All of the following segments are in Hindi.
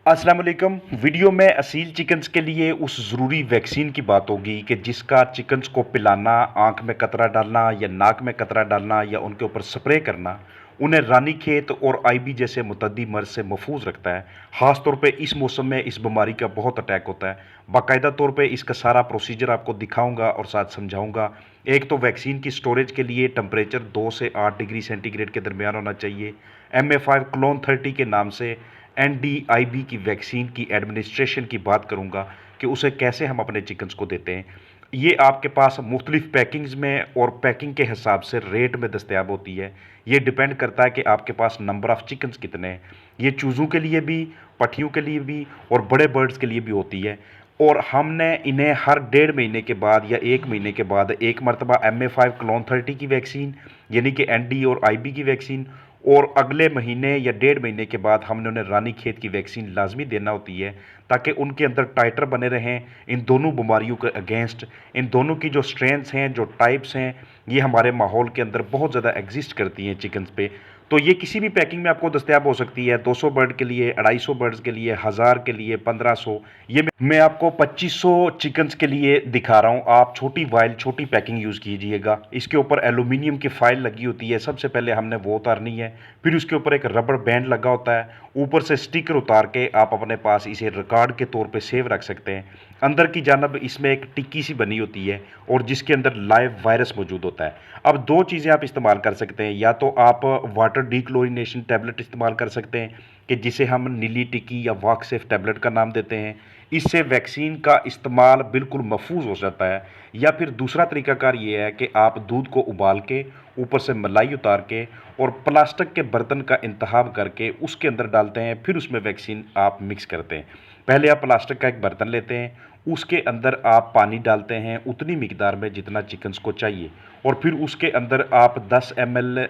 अस्सलाम वालेकुम। वीडियो में असील चिकन्स के लिए उस ज़रूरी वैक्सीन की बात होगी कि जिसका चिकन्स को पिलाना, आँख में कतरा डालना या नाक में कतरा डालना या उनके ऊपर स्प्रे करना उन्हें रानीखेत और आईबी जैसे मुतद्दी मर्ज से महफूज रखता है। ख़ास तौर पे इस मौसम में इस बीमारी का बहुत अटैक होता है। बाकायदा तौर पे इसका सारा प्रोसीजर आपको दिखाऊंगा और साथ समझाऊंगा। एक तो वैक्सीन की स्टोरेज के लिए टेम्परेचर 2 से 8 डिग्री सेंटीग्रेड के दरमियान होना चाहिए। MA5 क्लोन 30 के नाम से NDIB की वैक्सीन की एडमिनिस्ट्रेशन की बात करूंगा कि उसे कैसे हम अपने चिकन्स को देते हैं। ये आपके पास मुख्तलिफ पैकिंग्स में और पैकिंग के हिसाब से रेट में दस्तयाब होती है। ये डिपेंड करता है कि आपके पास नंबर ऑफ़ चिकन्स कितने हैं। ये चूज़ों के लिए भी, पट्ठियों के लिए भी और बड़े बर्ड्स के लिए भी होती है। और हमने इन्हें हर 1.5 महीने के बाद या 1 महीने के बाद एक मरतबा MA5 क्लोन 30 की वैक्सीन यानी कि ND और IB की वैक्सीन, और अगले महीने या 1.5 महीने के बाद हमने उन्हें रानीखेत की वैक्सीन लाजमी देना होती है ताकि उनके अंदर टाइटर बने रहें इन दोनों बीमारियों के अगेंस्ट। इन दोनों की जो स्ट्रेंथ्स हैं, जो टाइप्स हैं, ये हमारे माहौल के अंदर बहुत ज़्यादा एग्जिस्ट करती हैं चिकन्स पे। तो ये किसी भी पैकिंग में आपको दस्तयाब हो सकती है। 200 बर्ड के लिए, 250 बर्ड्स के लिए, 1000 के लिए, 1500। ये मैं आपको 2500 चिकन्स के लिए दिखा रहा हूँ। आप छोटी वाइल, छोटी पैकिंग यूज़ कीजिएगा। इसके ऊपर एल्यूमिनियम की फाइल लगी होती है। सबसे पहले हमने वो उतारनी है, फिर उसके ऊपर एक रबड़ बैंड लगा होता है। ऊपर से स्टिकर उतार के आप अपने पास इसे रिकॉर्ड के तौर पे सेव रख सकते हैं। अंदर की जानब इसमें एक टिक्की सी बनी होती है और जिसके अंदर लाइव वायरस मौजूद होता है। अब दो चीज़ें आप इस्तेमाल कर सकते हैं। या तो आप वाटर डीक्लोरिनेशन टैबलेट इस्तेमाल कर सकते हैं कि जिसे हम नीली टिक्की या वॉकसेफ टैबलेट का नाम देते हैं। इससे वैक्सीन का इस्तेमाल बिल्कुल महफूज हो जाता है। या फिर दूसरा तरीकाकार ये है कि आप दूध को उबाल के ऊपर से मलाई उतार के और प्लास्टिक के बर्तन का इंतखाब करके उसके अंदर डालते हैं, फिर उसमें वैक्सीन आप मिक्स करते हैं। पहले आप प्लास्टिक का एक बर्तन लेते हैं, उसके अंदर आप पानी डालते हैं उतनी मिकदार में जितना चिकन्स को चाहिए, और फिर उसके अंदर आप 10 ml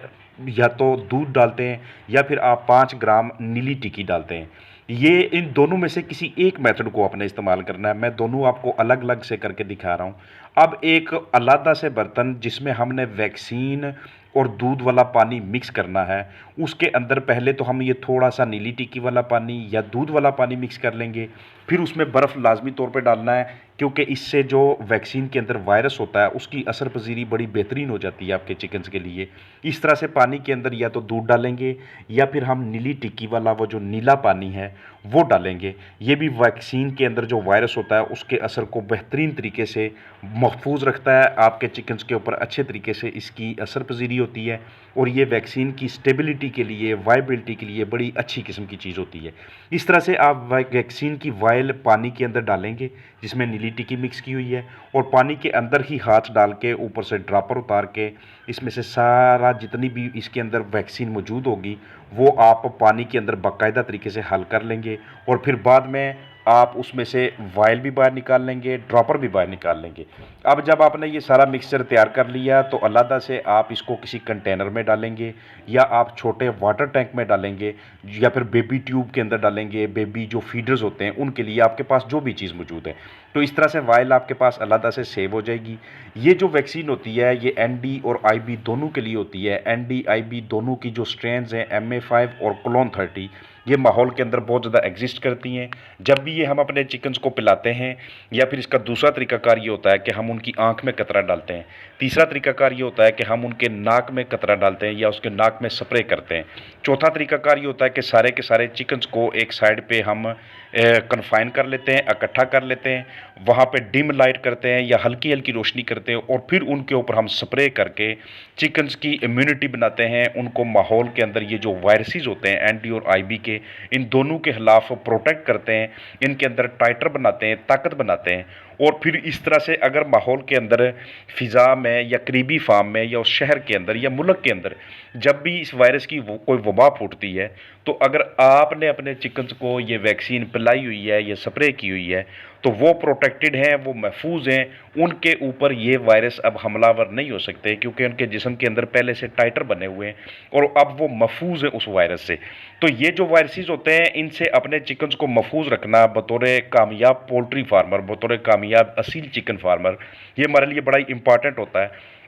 या तो दूध डालते हैं या फिर आप 5 ग्राम नीली टिक्की डालते हैं। ये इन दोनों में से किसी एक मेथड को आपने इस्तेमाल करना है। मैं दोनों आपको अलग अलग से करके दिखा रहा हूँ। अब एक अलग से बर्तन जिसमें हमने वैक्सीन और दूध वाला पानी मिक्स करना है, उसके अंदर पहले तो हम ये थोड़ा सा नीली टिक्की वाला पानी या दूध वाला पानी मिक्स कर लेंगे। फिर उसमें बर्फ़ लाजमी तौर पे डालना है क्योंकि इससे जो वैक्सीन के अंदर वायरस होता है उसकी असर पजीरी बड़ी बेहतरीन हो जाती है आपके चिकन्स के लिए। इस तरह से पानी के अंदर या तो दूध डालेंगे या फिर हम नीली टिक्की वाला वो जो नीला पानी है वो डालेंगे। ये भी वैक्सीन के अंदर जो वायरस होता है उसके असर को बेहतरीन तरीके से महफूज रखता है। आपके चिकन्स के ऊपर अच्छे तरीके से इसकी असर पजीरी होती है और ये वैक्सीन की स्टेबिलिटी के लिए, वाइबिलिटी के लिए बड़ी अच्छी किस्म की चीज़ होती है। इस तरह से आप वैक्सीन की वायल पानी के अंदर डालेंगे जिसमें नीली टिक्की मिक्स की हुई है, और पानी के अंदर ही हाथ डाल के ऊपर से ड्रॉपर उतार के इसमें से सारा जितनी भी इसके अंदर वैक्सीन मौजूद होगी वो आप पानी के अंदर बाकायदा तरीके से हल कर लेंगे, और फिर बाद में आप उसमें से वायल भी बाहर निकाल लेंगे, ड्रॉपर भी बाहर निकाल लेंगे। अब जब आपने ये सारा मिक्सचर तैयार कर लिया तो अलहदा से आप इसको किसी कंटेनर में डालेंगे या आप छोटे वाटर टैंक में डालेंगे या फिर बेबी ट्यूब के अंदर डालेंगे। बेबी जो फीडर्स होते हैं उनके लिए आपके पास जो भी चीज़ मौजूद है, तो इस तरह से वायल आपके पास अलहदा से सेव हो जाएगी। ये जो वैक्सीन होती है ये ND और IB दोनों के लिए होती है। ND IB दोनों की जो स्ट्रेंस हैं MA5 और क्लोन 30, ये माहौल के अंदर बहुत ज़्यादा एग्जिस्ट करती हैं। जब भी ये हम अपने चिकन्स को पिलाते हैं, या फिर इसका दूसरा तरीकाकार ये होता है कि हम उनकी आंख में कतरा डालते हैं। तीसरा तरीकाकार ये होता है कि हम उनके नाक में कतरा डालते हैं या उसके नाक में स्प्रे करते हैं। चौथा तरीकाकार ये होता है कि सारे के सारे चिकन्स को एक साइड पे हम कन्फाइन कर लेते हैं, इकट्ठा कर लेते हैं, वहाँ पे डिम लाइट करते हैं या हल्की हल्की रोशनी करते हैं, और फिर उनके ऊपर हम स्प्रे करके चिकन्स की इम्यूनिटी बनाते हैं। उनको माहौल के अंदर ये जो वायरसेस होते हैं ND और IB के, इन दोनों के खिलाफ प्रोटेक्ट करते हैं, इनके अंदर टाइटर बनाते हैं, ताकत बनाते हैं। और फिर इस तरह से अगर माहौल के अंदर फ़िज़ा में या करीबी फार्म में या उस शहर के अंदर या मुल्क के अंदर जब भी इस वायरस की कोई वबा फूटती है, तो अगर आपने अपने चिकन्स को ये वैक्सीन पिलाई हुई है या स्प्रे की हुई है तो वो प्रोटेक्टेड हैं, वो महफूज हैं। उनके ऊपर ये वायरस अब हमलावर नहीं हो सकते क्योंकि उनके जिस्म के अंदर पहले से टाइटर बने हुए हैं और अब वो महफूज है उस वायरस से। तो ये जो वायरसेस होते हैं इनसे अपने चिकन्स को महफूज रखना बतौर कामयाब पोल्ट्री फार्मर, बतौर कामयाब असील चिकन फार्मर, ये हमारे लिए बड़ा ही इंपॉर्टेंट होता है।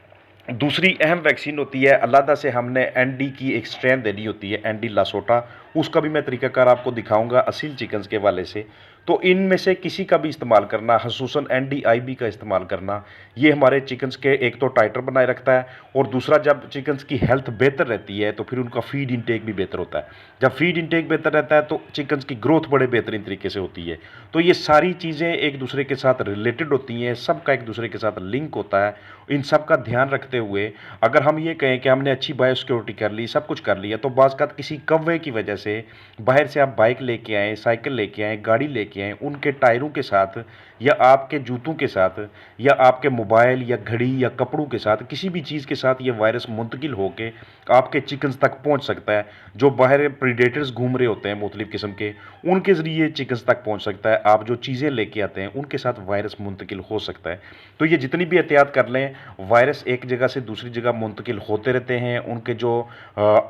दूसरी अहम वैक्सीन होती है अलहदा से हमने ND की एक स्ट्रेन देनी होती है, ND लासोटा। उसका भी मैं तरीकाकार आपको दिखाऊंगा असील चिकन्स के वाले से। तो इनमें से किसी का भी इस्तेमाल करना, खसूसन NDIB का इस्तेमाल करना, ये हमारे चिकन्स के एक तो टाइटर बनाए रखता है, और दूसरा जब चिकन्स की हेल्थ बेहतर रहती है तो फिर उनका फीड इंटेक भी बेहतर होता है। जब फीड इंटेक बेहतर रहता है तो चिकन्स की ग्रोथ बड़े बेहतरीन तरीके से होती है। तो ये सारी चीज़ें एक दूसरे के साथ रिलेटेड होती हैं, सबका एक दूसरे के साथ लिंक होता है। इन सब का ध्यान रखते हुए अगर हम ये कहें कि हमने अच्छी बायोसिक्योरिटी कर ली, सब कुछ कर लिया, तो बाज़ का किसी कौवे की वजह से बाहर से आप बाइक लेके आए, साइकिल लेके आए, गाड़ी लेके आए, उनके टायरों के साथ या आपके जूतों के साथ या आपके मोबाइल या घड़ी या कपड़ों के साथ, किसी भी चीज़ के साथ ये वायरस मुंतकिल होकर आपके चिकन्स तक पहुंच सकता है। जो बाहर प्रीडेटर्स घूम रहे होते हैं मुख्तलिफ किस्म के, उनके ज़रिए चिकन्स तक पहुंच सकता है। आप जो चीज़ें लेके आते हैं उनके साथ वायरस मुंतकिल हो सकता है। तो ये जितनी भी एहतियात कर लें, वायरस एक जगह से दूसरी जगह मुंतकिल होते रहते हैं। उनके जो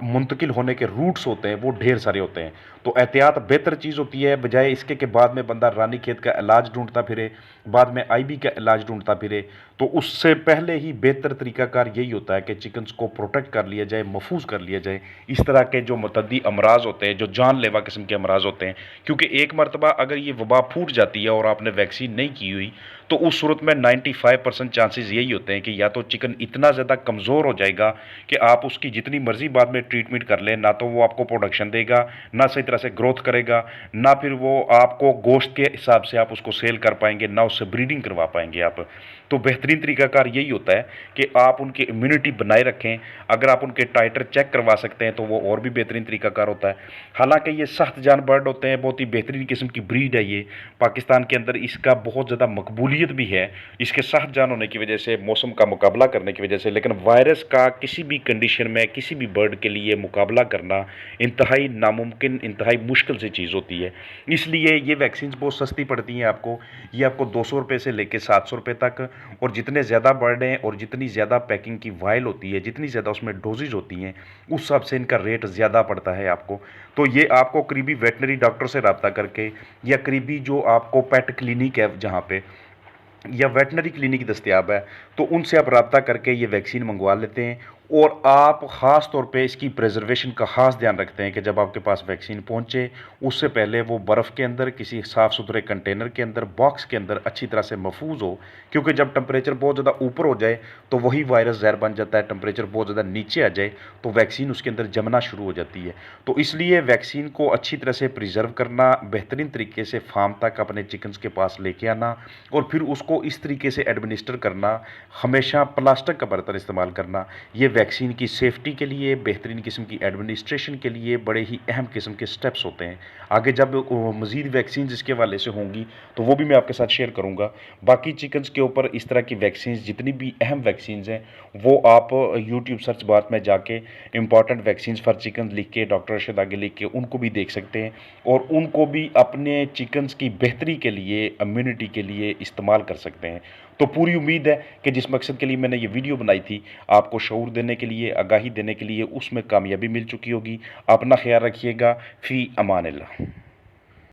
मुंतकिल होने के रूट्स होते हैं वो ढेर सारे होते हैं। तो एहतियात बेहतर चीज़ होती है, बजाय इसके कि बाद में बंदा रानीखेत का इलाज ढूंढता फिरे, बाद में IB का इलाज ढूंढता फिरे। तो उससे पहले ही बेहतर तरीकाकार यही होता है कि चिकन्स को प्रोटेक्ट कर लिया जाए, महफूज कर लिया जाए इस तरह के जो मुतद्दी अमराज होते हैं, जो जानलेवा किस्म के अमराज होते हैं। क्योंकि एक मरतबा अगर ये वबा फूट जाती है और आपने वैक्सीन नहीं की हुई, तो उस सूरत में 95% चांसेस यही होते हैं कि या तो चिकन इतना ज़्यादा कमज़ोर हो जाएगा कि आप उसकी जितनी मर्जी बाद में ट्रीटमेंट कर लें, ना तो वो आपको प्रोडक्शन देगा, ना सही तरह से ग्रोथ करेगा, ना फिर वो आपको गोश्त के हिसाब से आप उसको सेल कर पाएंगे, ना उससे ब्रीडिंग करवा पाएंगे आप। तो बेहतरीन तरीकाकार यही होता है कि आप उनकी इम्यूनिटी बनाए रखें। अगर आप उनके टाइटर चेक करवा सकते हैं तो वो और भी बेहतरीन तरीकाकार होता है। हालांकि ये सख्त जान बर्ड होते हैं, बहुत ही बेहतरीन किस्म की ब्रीड है ये। पाकिस्तान के अंदर इसका बहुत ज़्यादा मकबूलियत भी है, इसके सख्त जान होने की वजह से, मौसम का मुकाबला करने की वजह से। लेकिन वायरस का किसी भी कंडीशन में किसी भी बर्ड के लिए मुकाबला करना इंतहाई नामुमकिन, इंतहाई मुश्किल सी चीज़ होती है। इसलिए ये वैक्सीन बहुत सस्ती पड़ती हैं आपको। ये आपको 200 रुपये से लेकर 700 रुपये तक, और जितने ज़्यादा बर्ड हैं और जितनी ज़्यादा पैकिंग की वायल होती है, जितनी ज़्यादा उसमें डोजेज होती हैं, उस हिसाब से इनका रेट ज़्यादा पड़ता है आपको। तो ये आपको करीबी वेटनरी डॉक्टर से रब्ता करके, या करीबी जो आपको पेट क्लिनिक है जहाँ पे, या वेटनरी क्लिनिक दस्तयाब है, तो उनसे आप रब्ता करके ये वैक्सीन मंगवा लेते हैं। और आप ख़ास तौर पे इसकी प्रिजर्वेशन का ख़ास ध्यान रखते हैं कि जब आपके पास वैक्सीन पहुंचे उससे पहले वो बर्फ़ के अंदर, किसी साफ़ सुथरे कंटेनर के अंदर, बॉक्स के अंदर अच्छी तरह से महफूज हो। क्योंकि जब टेम्परेचर बहुत ज़्यादा ऊपर हो जाए तो वही वायरस जहर बन जाता है, टेम्परेचर बहुत ज़्यादा नीचे आ जाए तो वैक्सीन उसके अंदर जमना शुरू हो जाती है। तो इसलिए वैक्सीन को अच्छी तरह से प्रिजर्व करना, बेहतरीन तरीके से फार्म तक अपने चिकन्स के पास लेके आना, और फिर उसको इस तरीके से एडमिनिस्टर करना, हमेशा प्लास्टिक का बर्तन इस्तेमाल करना, ये वैक्सीन की सेफ्टी के लिए, बेहतरीन किस्म की एडमिनिस्ट्रेशन के लिए बड़े ही अहम किस्म के स्टेप्स होते हैं। आगे जब मज़ीद वैक्सीन इसके वाले से होंगी तो वो भी मैं आपके साथ शेयर करूँगा। बाकी चिकन्स के ऊपर इस तरह की वैक्सीन, जितनी भी अहम वैक्सीन हैं, वो आप यूट्यूब सर्च बार में जाके इंपॉर्टेंट वैक्सीन फॉर चिकन लिख के, डॉक्टर अरशद आगे लिख के, उनको भी देख सकते हैं, और उनको भी अपने चिकन्स की बेहतरी के लिए, इम्यूनिटी के लिए इस्तेमाल कर सकते हैं। तो पूरी उम्मीद है कि जिस मकसद के लिए मैंने ये वीडियो बनाई थी, आपको शऊर देने के लिए, आगाही देने के लिए, उसमें कामयाबी मिल चुकी होगी। अपना ख्याल रखिएगा। फ़ी अमान अल्लाह।